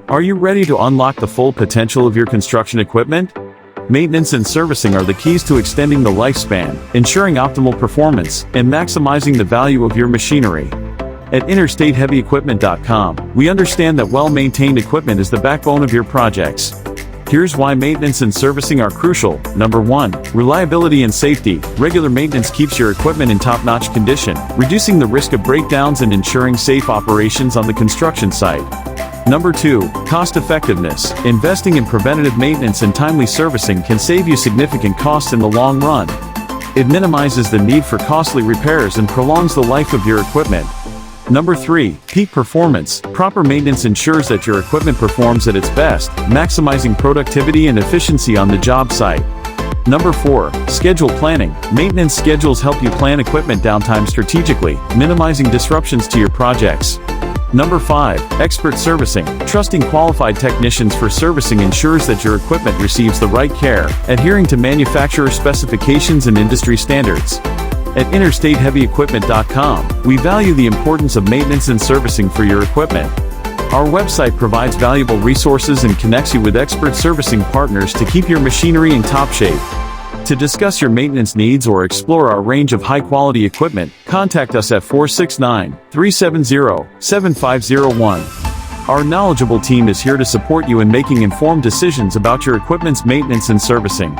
Are you ready to unlock the full potential of your construction equipment? Maintenance and servicing are the keys to extending the lifespan, ensuring optimal performance, and maximizing the value of your machinery. At InterstateHeavyEquipment.com, we understand that well-maintained equipment is the backbone of your projects. Here's why maintenance and servicing are crucial. Number 1. Reliability and safety. Regular maintenance keeps your equipment in top-notch condition, reducing the risk of breakdowns and ensuring safe operations on the construction site. Number 2. Cost-effectiveness. Investing in preventative maintenance and timely servicing can save you significant costs in the long run. It minimizes the need for costly repairs and prolongs the life of your equipment. Number 3. Peak performance. Proper maintenance ensures that your equipment performs at its best, maximizing productivity and efficiency on the job site. Number 4. Schedule planning. Maintenance schedules help you plan equipment downtime strategically, minimizing disruptions to your projects. Number 5. Expert servicing. Trusting qualified technicians for servicing ensures that your equipment receives the right care, adhering to manufacturer specifications and industry standards. At InterstateHeavyEquipment.com, we value the importance of maintenance and servicing for your equipment. Our website provides valuable resources and connects you with expert servicing partners to keep your machinery in top shape. To discuss your maintenance needs or explore our range of high-quality equipment, contact us at 469-370-7501. Our knowledgeable team is here to support you in making informed decisions about your equipment's maintenance and servicing.